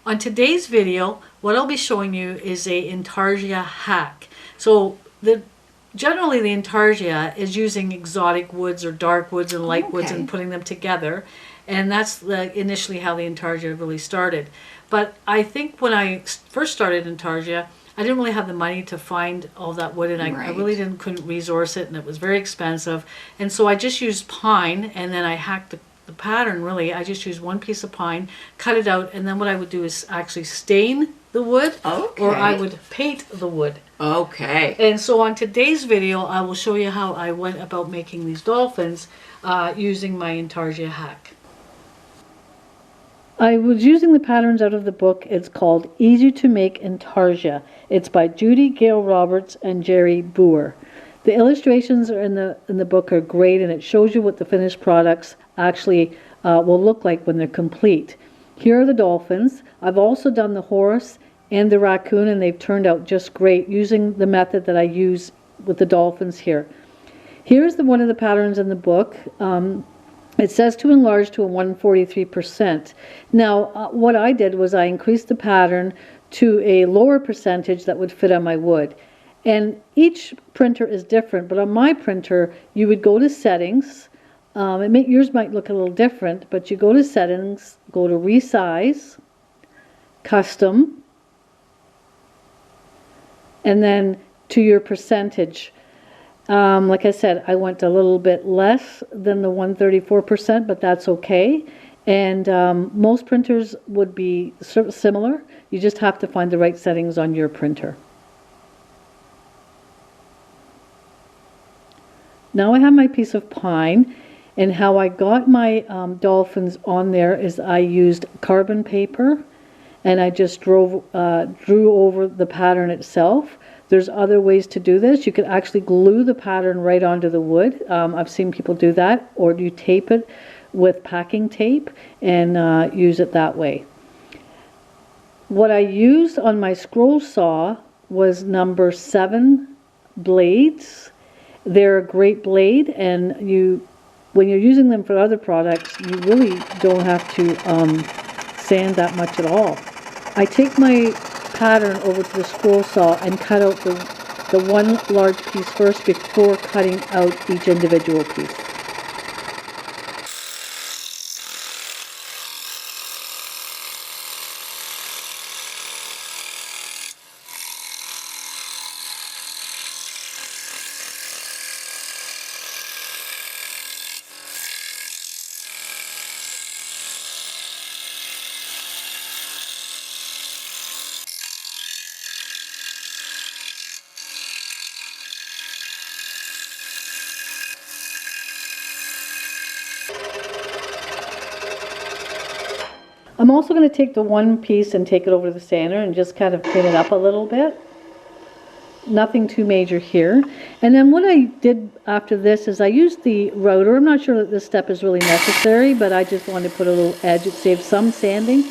On today's video, what I'll be showing you is a Intarsia hack. So generally the Intarsia is using exotic woods or dark woods and light woods and putting them together. And that's initially how the Intarsia really started. But I think when I first started Intarsia, I didn't really have the money to find all that wood, and I really couldn't resource it, and it was very expensive. And so I just used pine, and then I hacked the pattern. Really, I just used one piece of pine, cut it out, and then what I would do is actually stain the wood, or I would paint the wood. Okay. And so on today's video, I will show you how I went about making these dolphins using my Intarsia hack. I was using the patterns out of the book. It's called Easy to Make Intarsia. It's by Judy Gail Roberts and Jerry Boer. The illustrations are in the book are great, and it shows you what the finished products actually will look like when they're complete. Here are the dolphins. I've also done the horse and the raccoon, and they've turned out just great using the method that I use with the dolphins here. Here's one of the patterns in the book. It says to enlarge to a 143%. Now, what I did was I increased the pattern to a lower percentage that would fit on my wood. And each printer is different, but on my printer, you would go to settings. Yours might look a little different, but you go to settings, go to resize, custom, and then to your percentage. Like I said, I went a little bit less than the 134%, but that's okay. And most printers would be similar. You just have to find the right settings on your printer. Now I have my piece of pine, and how I got my dolphins on there is I used carbon paper, and I just drew over the pattern itself. There's other ways to do this. You could actually glue the pattern right onto the wood. I've seen people do that, or you tape it with packing tape and use it that way. What I used on my scroll saw was number 7 blades. They're a great blade, and when you're using them for other products, you really don't have to sand that much at all. I take my pattern over to the scroll saw and cut out the one large piece first before cutting out each individual piece. I'm also going to take the one piece and take it over to the sander and just kind of clean it up a little bit. Nothing too major here. And then what I did after this is I used the router. I'm not sure that this step is really necessary, but I just wanted to put a little edge. It saves some sanding.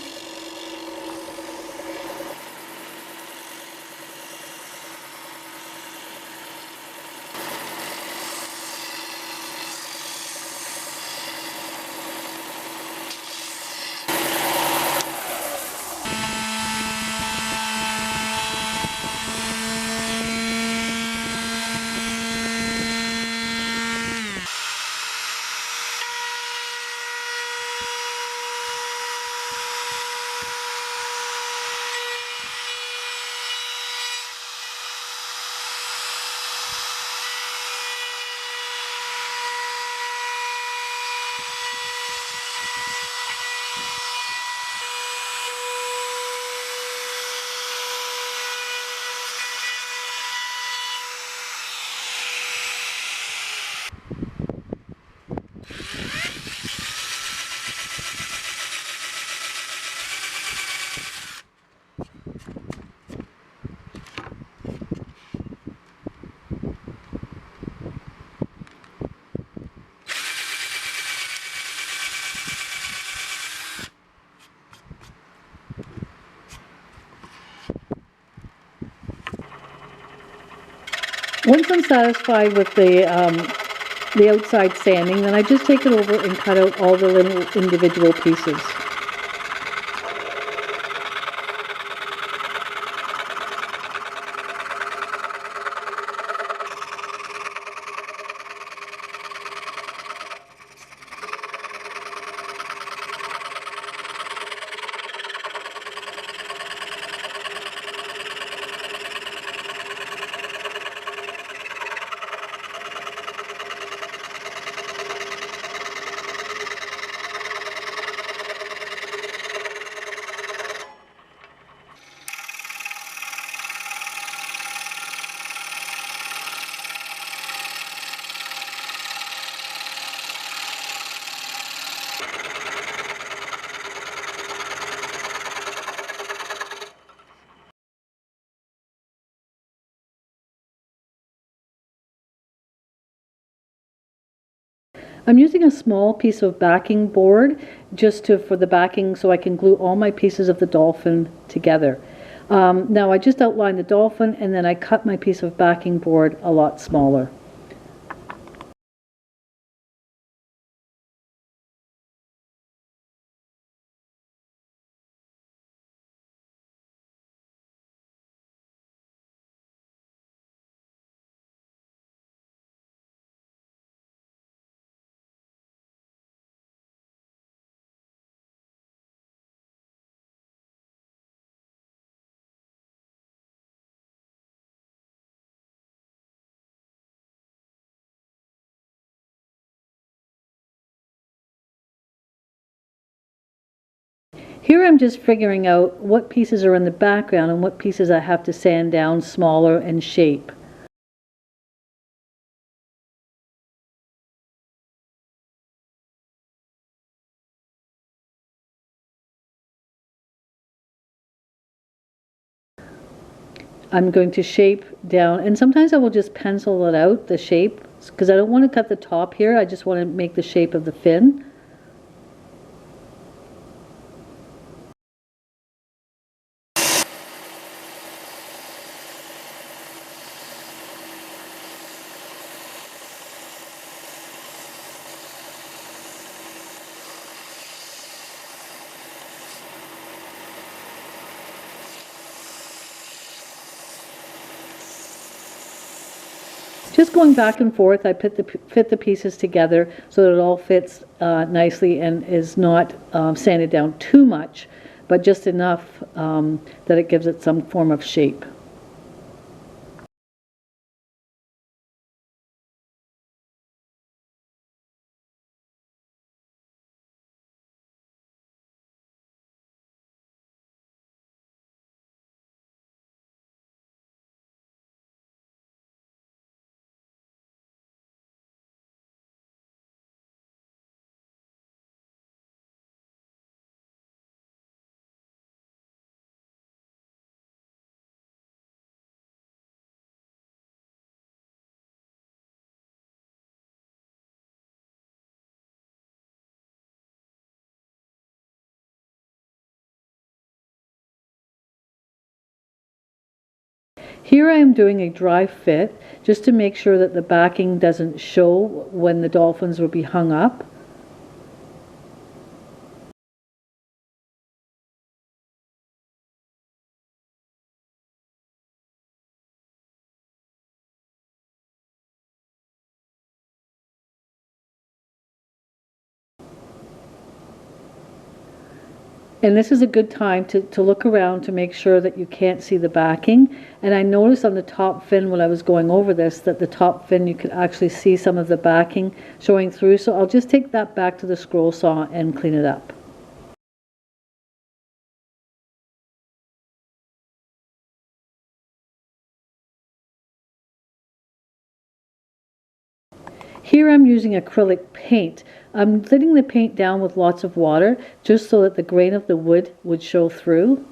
Once I'm satisfied with the outside sanding, then I just take it over and cut out all the little individual pieces. I'm using a small piece of backing board just for the backing so I can glue all my pieces of the dolphin together. Now I just outlined the dolphin and then I cut my piece of backing board a lot smaller. Here I'm just figuring out what pieces are in the background and what pieces I have to sand down smaller and shape. I'm going to shape down, and sometimes I will just pencil it out, the shape, because I don't want to cut the top here, I just want to make the shape of the fin. Just going back and forth, I fit the pieces together so that it all fits nicely and is not sanded down too much, but just enough that it gives it some form of shape. Here I am doing a dry fit just to make sure that the backing doesn't show when the dolphins will be hung up. And this is a good time to look around to make sure that you can't see the backing. And I noticed on the top fin when I was going over this that the top fin you could actually see some of the backing showing through. So I'll just take that back to the scroll saw and clean it up. Here I'm using acrylic paint. I'm thinning the paint down with lots of water just so that the grain of the wood would show through.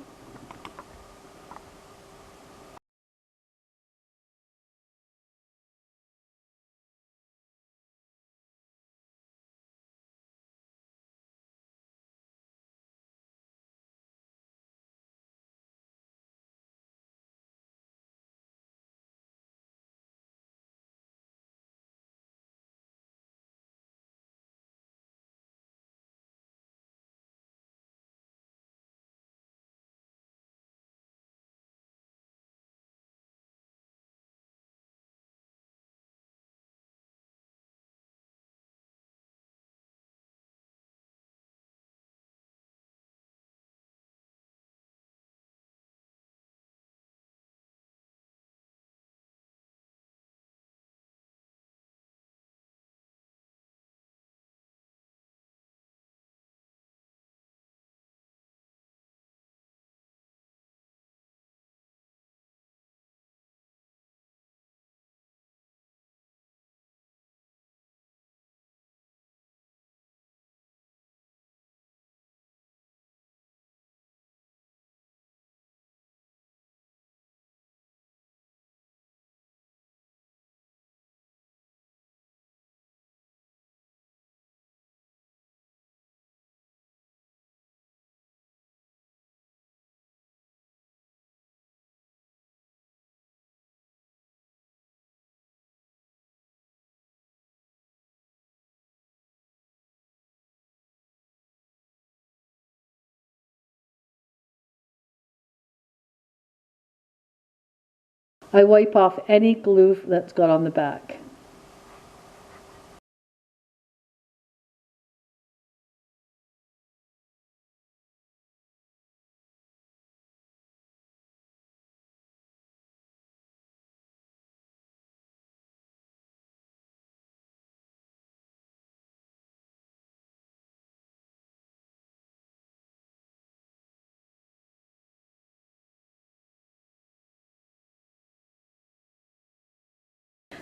I wipe off any glue that's got on the back.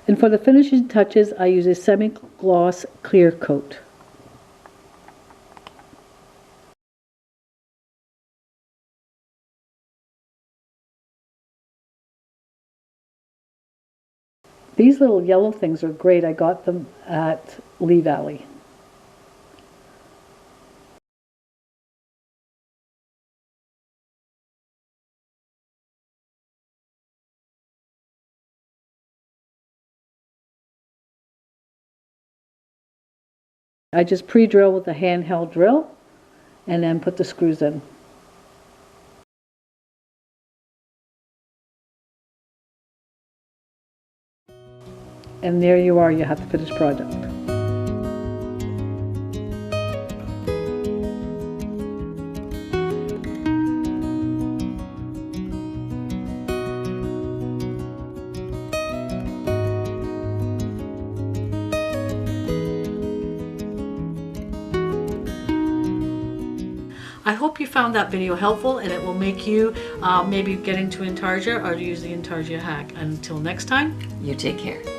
And for the finishing touches, I use a semi-gloss clear coat. These little yellow things are great. I got them at Lee Valley. I just pre-drill with a handheld drill and then put the screws in. And there you are, you have the finished product. I hope you found that video helpful and it will make you maybe get into Intarsia or use the Intarsia hack. Until next time, You take care.